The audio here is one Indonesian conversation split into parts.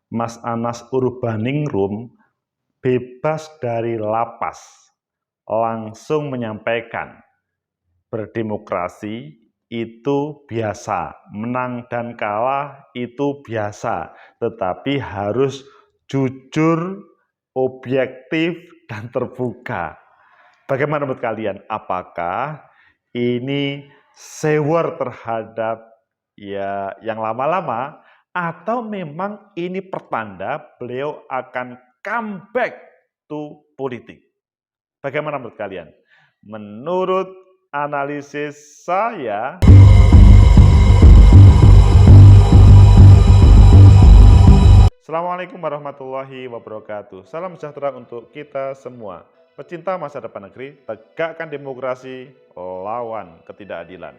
Mas Anas Urbaningrum bebas dari lapas, langsung menyampaikan, berdemokrasi itu biasa, menang dan kalah itu biasa, tetapi harus jujur, objektif, dan terbuka. Bagaimana menurut kalian? Apakah ini sewar terhadap yang lama-lama, atau memang ini pertanda beliau akan comeback to politik? Bagaimana menurut kalian? Menurut analisis saya, Assalamualaikum warahmatullahi wabarakatuh. Salam sejahtera untuk kita semua. Pecinta masa depan negeri, tegakkan demokrasi, lawan ketidakadilan.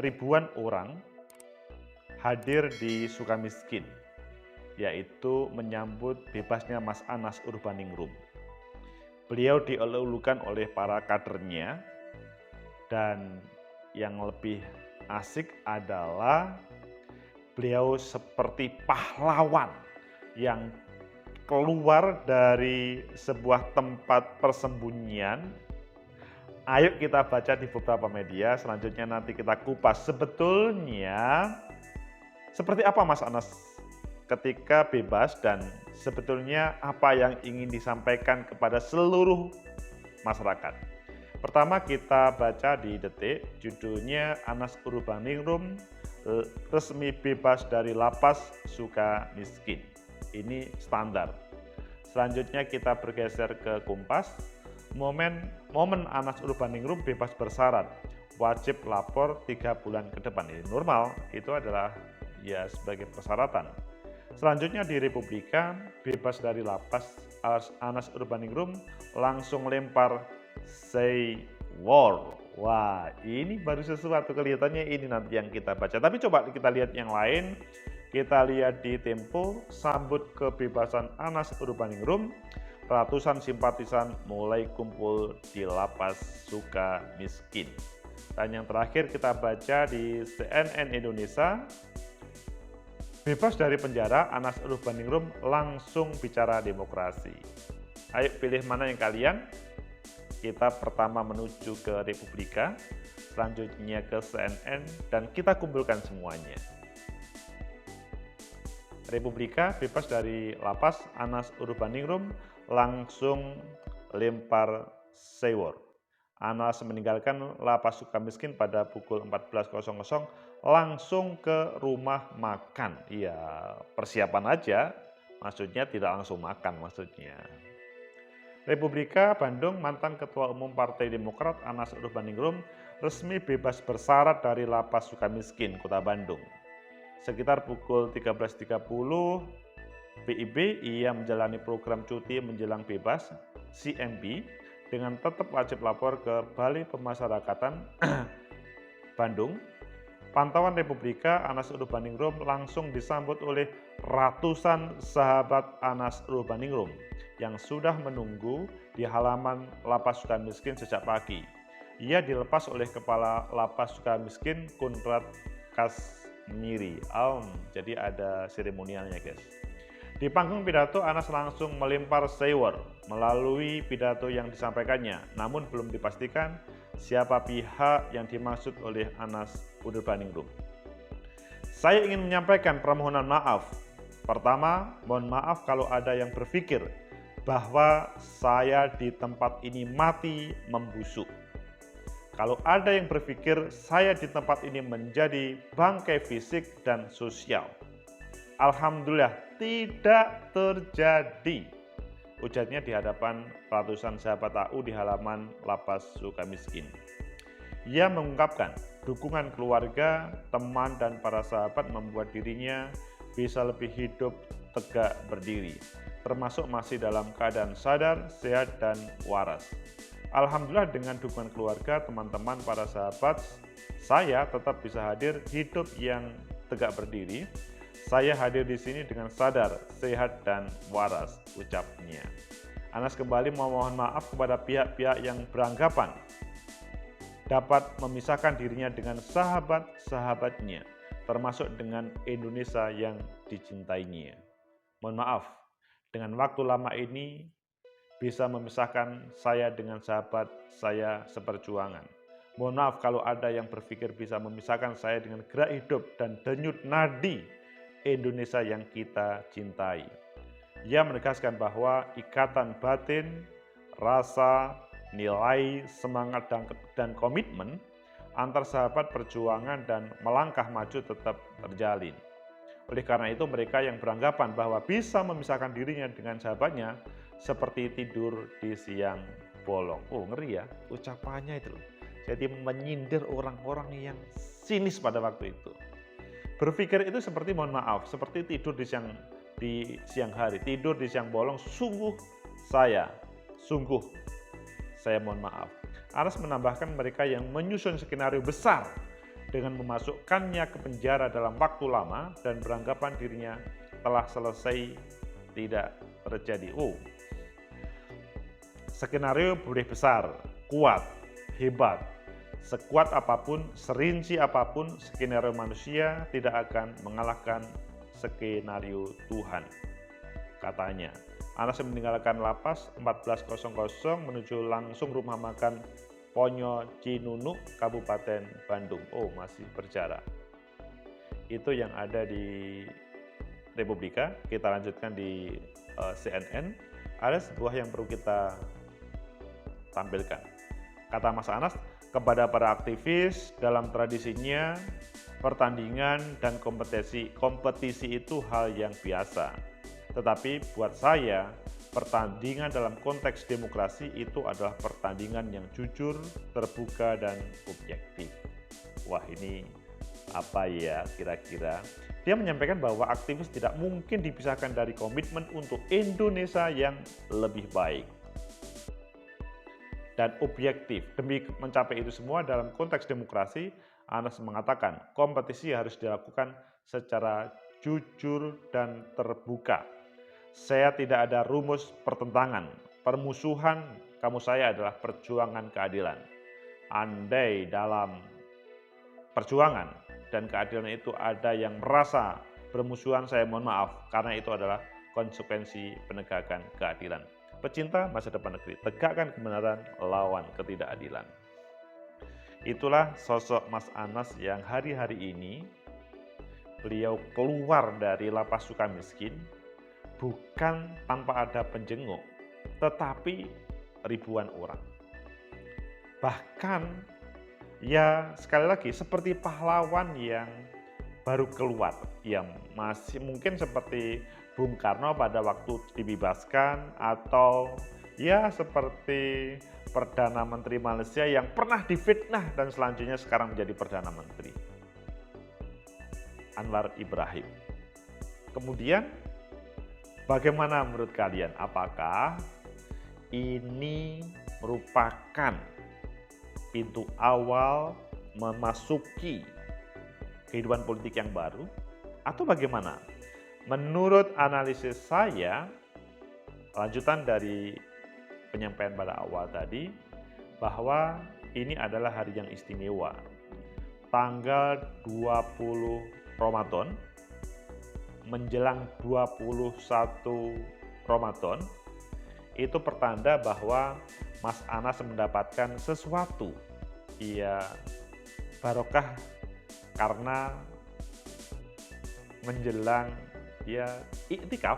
Ribuan orang hadir di Sukamiskin, yaitu menyambut bebasnya Mas Anas Urbaningrum. Beliau dielulukan oleh para kadernya, dan yang lebih asik adalah beliau seperti pahlawan yang keluar dari sebuah tempat persembunyian. Ayo kita baca di beberapa media, selanjutnya nanti kita kupas sebetulnya seperti apa Mas Anas ketika bebas, dan sebetulnya apa yang ingin disampaikan kepada seluruh masyarakat. Pertama kita baca di Detik, judulnya Anas Urbaningrum resmi bebas dari lapas Sukamiskin. Ini standar. Selanjutnya kita bergeser ke Kompas, momen Anas Urbaningrum bebas bersyarat, wajib lapor 3 bulan ke depan. Ini normal, itu adalah ya sebagai persyaratan. Selanjutnya di Republika, bebas dari lapas Anas Urbaningrum langsung lempar say war. Wah, ini baru sesuatu, kelihatannya ini nanti yang kita baca. Tapi coba kita lihat yang lain. Kita lihat di Tempo, sambut kebebasan Anas Urbaningrum, ratusan simpatisan mulai kumpul di lapas Sukamiskin. Dan yang terakhir kita baca di CNN Indonesia, bebas dari penjara, Anas Urbaningrum langsung bicara demokrasi. Ayo pilih mana yang kalian? Kita pertama menuju ke Republika, selanjutnya ke CNN, dan kita kumpulkan semuanya. Republika, bebas dari lapas, Anas Urbaningrum langsung lempar sewor. Anas meninggalkan lapas Sukamiskin pada pukul 14.00, langsung ke rumah makan. Iya, persiapan aja, maksudnya tidak langsung makan maksudnya. Republika Bandung, mantan Ketua Umum Partai Demokrat Anas Urbaningrum resmi bebas bersyarat dari lapas Sukamiskin, Kota Bandung. Sekitar pukul 13.30 WIB, ia menjalani program cuti menjelang bebas CMB dengan tetap wajib lapor ke Balai Pemasyarakatan Bandung. Pantauan Republika, Anas Urbaningrum langsung disambut oleh ratusan sahabat Anas Urbaningrum yang sudah menunggu di halaman lapas Sukamiskin sejak pagi. Ia dilepas oleh Kepala Lapas Sukamiskin, Konrad Kasmiri. Jadi ada seremonialnya guys. Di panggung pidato, Anas langsung melempar sewor melalui pidato yang disampaikannya, namun belum dipastikan siapa pihak yang dimaksud oleh Anas Urbaningrum. Saya ingin menyampaikan permohonan maaf. Pertama, mohon maaf kalau ada yang berpikir bahwa saya di tempat ini mati membusuk. Kalau ada yang berpikir saya di tempat ini menjadi bangkai fisik dan sosial. Alhamdulillah tidak terjadi, ujarnya di hadapan ratusan sahabat AU di halaman lapas Sukamiskin. Ia mengungkapkan dukungan keluarga, teman, dan para sahabat membuat dirinya bisa lebih hidup tegak berdiri, termasuk masih dalam keadaan sadar, sehat, dan waras. Alhamdulillah dengan dukungan keluarga, teman-teman, para sahabat, saya tetap bisa hadir hidup yang tegak berdiri. Saya hadir di sini dengan sadar, sehat, dan waras, ucapnya. Anas kembali memohon maaf kepada pihak-pihak yang beranggapan dapat memisahkan dirinya dengan sahabat-sahabatnya. termasuk dengan Indonesia yang dicintainya. Mohon maaf, dengan waktu lama ini bisa memisahkan saya dengan sahabat saya seperjuangan. Mohon maaf kalau ada yang berpikir bisa memisahkan saya dengan gerak hidup dan denyut nadi Indonesia yang kita cintai. Ia menegaskan bahwa ikatan batin, rasa, nilai, semangat, dan komitmen antar sahabat perjuangan dan melangkah maju tetap terjalin. Oleh karena itu mereka yang beranggapan bahwa bisa memisahkan dirinya dengan sahabatnya seperti tidur di siang bolong. Oh, ngeri ya ucapannya itu. Jadi menyindir orang-orang yang sinis pada waktu itu. Berpikir itu seperti mohon maaf, seperti tidur di siang hari, tidur di siang bolong. Sungguh saya mohon maaf. Anas menambahkan mereka yang menyusun skenario besar dengan memasukkannya ke penjara dalam waktu lama dan beranggapan dirinya telah selesai tidak terjadi. Oh, skenario boleh besar, kuat, hebat. Sekuat apapun, serinci apapun, skenario manusia tidak akan mengalahkan skenario Tuhan, katanya. Anas meninggalkan lapas 14.00 menuju langsung rumah makan Ponyo Cinunuk, Kabupaten Bandung. Oh, masih berjarak. Itu yang ada di Republika. Kita lanjutkan di CNN. Ada sebuah yang perlu kita tampilkan. Kata Mas Anas, kepada para aktivis, dalam tradisinya pertandingan dan kompetisi itu hal yang biasa. Tetapi buat saya, pertandingan dalam konteks demokrasi itu adalah pertandingan yang jujur, terbuka, dan objektif. Wah, ini apa ya kira-kira? Dia menyampaikan bahwa aktivis tidak mungkin dipisahkan dari komitmen untuk Indonesia yang lebih baik dan objektif. Demi mencapai itu semua dalam konteks demokrasi, Anas mengatakan kompetisi harus dilakukan secara jujur dan terbuka. Saya tidak ada rumus pertentangan, permusuhan kamu saya adalah perjuangan keadilan. Andai dalam perjuangan dan keadilan itu ada yang merasa bermusuhan, saya mohon maaf, karena itu adalah konsekuensi penegakan keadilan. Pecinta masa depan negeri, tegakkan kebenaran, lawan ketidakadilan. Itulah sosok Mas Anas yang hari-hari ini beliau keluar dari lapas Sukamiskin bukan tanpa ada penjenguk, tetapi ribuan orang. Bahkan ya sekali lagi seperti pahlawan yang baru keluar, yang masih mungkin seperti Bung Karno pada waktu dibebaskan, atau ya seperti Perdana Menteri Malaysia yang pernah difitnah dan selanjutnya sekarang menjadi Perdana Menteri, Anwar Ibrahim. Kemudian bagaimana menurut kalian? Apakah ini merupakan pintu awal memasuki kehidupan politik yang baru atau bagaimana? Menurut analisis saya, lanjutan dari penyampaian pada awal tadi, bahwa ini adalah hari yang istimewa. Tanggal 20 Ramadan, menjelang 21 Ramadan, itu pertanda bahwa Mas Anas mendapatkan sesuatu. Ia barokah karena menjelang ya iktikaf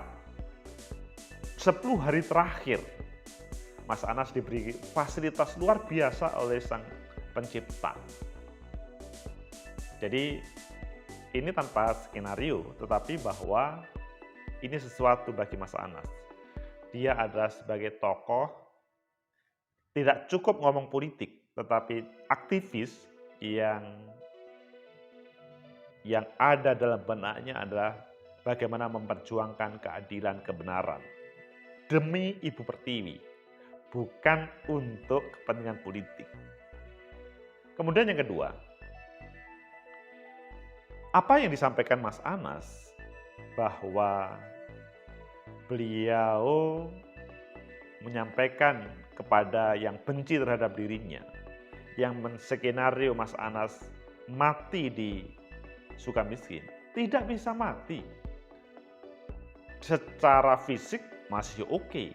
10 hari terakhir, Mas Anas diberi fasilitas luar biasa oleh Sang Pencipta. Jadi ini tanpa skenario, tetapi bahwa ini sesuatu bagi Mas Anas. Dia adalah sebagai tokoh, tidak cukup ngomong politik, tetapi aktivis yang ada dalam benaknya adalah bagaimana memperjuangkan keadilan kebenaran demi Ibu Pertiwi, bukan untuk kepentingan politik. Kemudian yang kedua, apa yang disampaikan Mas Anas bahwa beliau menyampaikan kepada yang benci terhadap dirinya, yang menskenario Mas Anas mati di Sukamiskin tidak bisa mati. Secara fisik masih oke.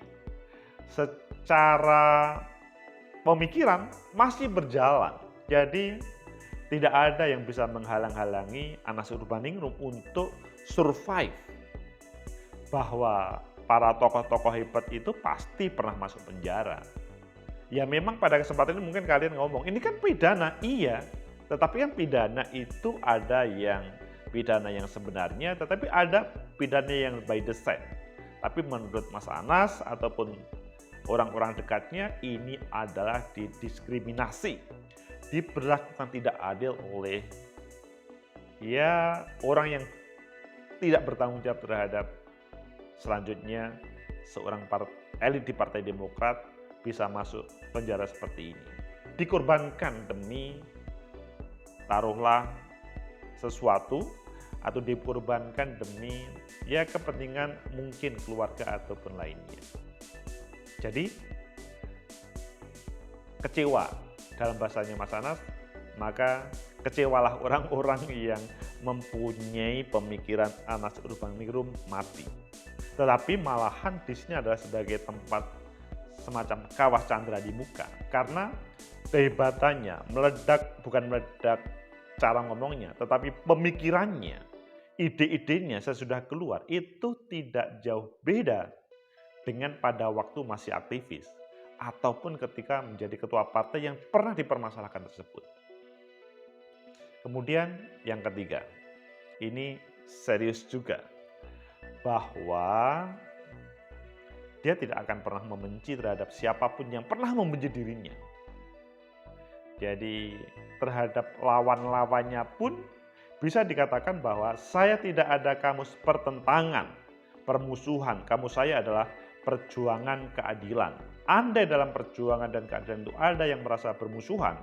Secara pemikiran masih berjalan. Jadi tidak ada yang bisa menghalang-halangi Anas Urbaningrum untuk survive. Bahwa para tokoh-tokoh hebat itu pasti pernah masuk penjara. Ya memang pada kesempatan ini mungkin kalian ngomong, ini kan pidana, iya. Tetapi kan pidana itu ada yang pidana yang sebenarnya, tetapi ada pidana yang by design. Tapi menurut Mas Anas ataupun orang-orang dekatnya, ini adalah didiskriminasi, diperlakukan tidak adil oleh ya orang yang tidak bertanggung jawab terhadap selanjutnya seorang elit di Partai Demokrat bisa masuk penjara seperti ini. Dikorbankan demi taruhlah sesuatu atau dikorbankan demi ya kepentingan mungkin keluarga ataupun lainnya. Jadi kecewa dalam bahasanya Mas Anas, maka kecewalah orang-orang yang mempunyai pemikiran Anas Urbaningrum mati. Tetapi malahan di sini adalah sebagai tempat semacam kawah candra di muka, karena kehebatannya meledak, bukan meledak cara ngomongnya, tetapi pemikirannya, ide-idenya sesudah keluar itu tidak jauh beda dengan pada waktu masih aktivis ataupun ketika menjadi ketua partai yang pernah dipermasalahkan tersebut. Kemudian yang ketiga, ini serius juga, bahwa dia tidak akan pernah membenci terhadap siapapun yang pernah membenci dirinya. Jadi terhadap lawan-lawannya pun bisa dikatakan bahwa saya tidak ada kamus pertentangan, permusuhan. Kamus saya adalah perjuangan keadilan. Andai dalam perjuangan dan keadilan itu ada yang merasa bermusuhan,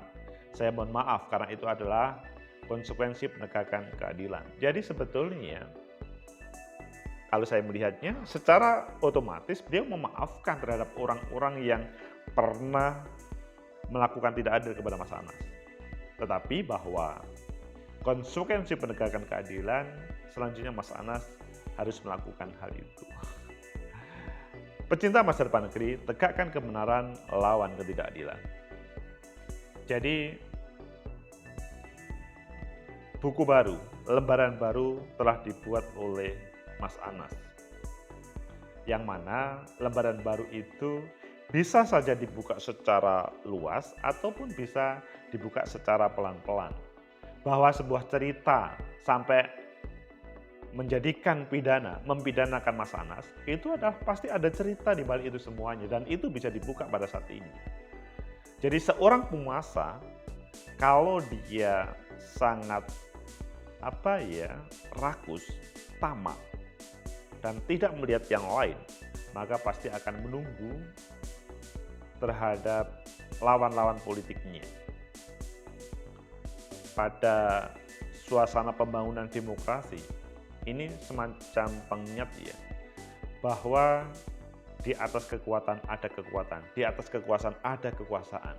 saya mohon maaf karena itu adalah konsekuensi penegakan keadilan. Jadi sebetulnya kalau saya melihatnya, secara otomatis beliau memaafkan terhadap orang-orang yang pernah melakukan tidak adil kepada Mas Anas. Tetapi bahwa konsekuensi penegakan keadilan, selanjutnya Mas Anas harus melakukan hal itu. Pecinta masa depan negeri, tegakkan kebenaran, lawan ketidakadilan. Jadi, buku baru, lembaran baru telah dibuat oleh Mas Anas, yang mana lembaran baru itu bisa saja dibuka secara luas ataupun bisa dibuka secara pelan-pelan. Bahwa sebuah cerita sampai menjadikan pidana, mempidanakan Mas Anas, itu adalah pasti ada cerita di balik itu semuanya, dan itu bisa dibuka pada saat ini. Jadi seorang penguasa, kalau dia sangat rakus, tamak, dan tidak melihat yang lain, maka pasti akan menunggu terhadap lawan-lawan politiknya. Pada suasana pembangunan demokrasi, ini semacam pengingat ya, bahwa di atas kekuatan ada kekuatan, di atas kekuasaan ada kekuasaan.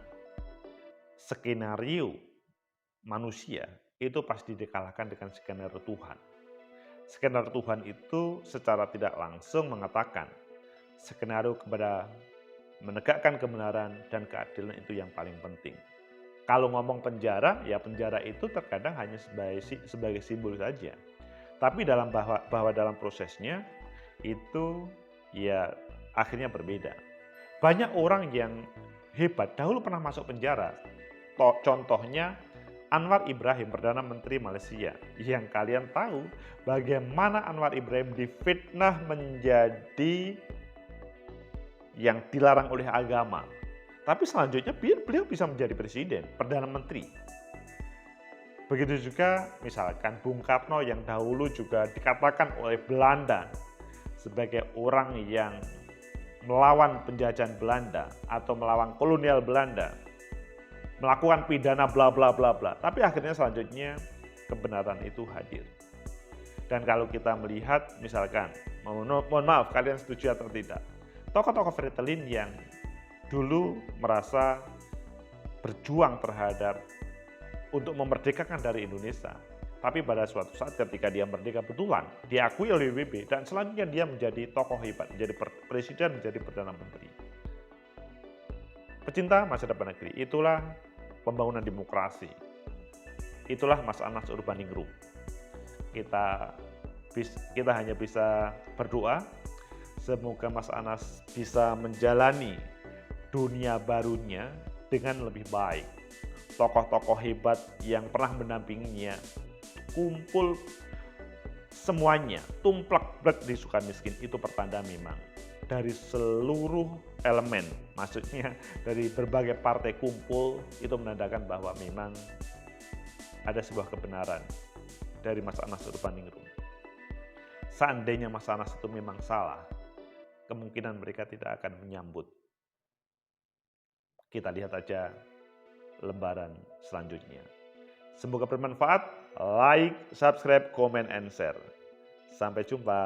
Skenario manusia itu pasti dikalahkan dengan skenario Tuhan. Skenario Tuhan itu secara tidak langsung mengatakan skenario kepada menegakkan kebenaran dan keadilan itu yang paling penting. Kalau ngomong penjara, ya penjara itu terkadang hanya sebagai simbol saja. Tapi bahwa dalam prosesnya itu ya akhirnya berbeda. Banyak orang yang hebat dahulu pernah masuk penjara. Contohnya Anwar Ibrahim, Perdana Menteri Malaysia, yang kalian tahu bagaimana Anwar Ibrahim difitnah menjadi yang dilarang oleh agama. Tapi selanjutnya beliau bisa menjadi presiden, Perdana Menteri. Begitu juga misalkan Bung Karno yang dahulu juga dikatakan oleh Belanda sebagai orang yang melawan penjajahan Belanda atau melawan kolonial Belanda, melakukan pidana bla bla bla bla, tapi akhirnya selanjutnya kebenaran itu hadir. Dan kalau kita melihat misalkan, mohon maaf kalian setuju atau tidak, tokoh-tokoh Fretilin yang dulu merasa berjuang terhadap untuk memerdekakan dari Indonesia, Tapi pada suatu saat ketika dia merdeka betulan, diakui oleh PBB dan selanjutnya dia menjadi tokoh hebat, menjadi presiden, menjadi perdana menteri. Pecinta masa depan negeri, itulah pembangunan demokrasi. Itulah Mas Anas Urbaningrum. Kita hanya bisa berdoa, semoga Mas Anas bisa menjalani dunia barunya dengan lebih baik. Tokoh-tokoh hebat yang pernah mendampinginya kumpul semuanya, tumplek-blek di Sukamiskin, itu pertanda memang dari seluruh elemen, maksudnya dari berbagai partai kumpul, itu menandakan bahwa memang ada sebuah kebenaran dari Mas Anas Urbaningrum. Seandainya Mas Anas itu memang salah, kemungkinan mereka tidak akan menyambut. Kita lihat aja lembaran selanjutnya. Semoga bermanfaat. Like, subscribe, comment, and share. Sampai jumpa.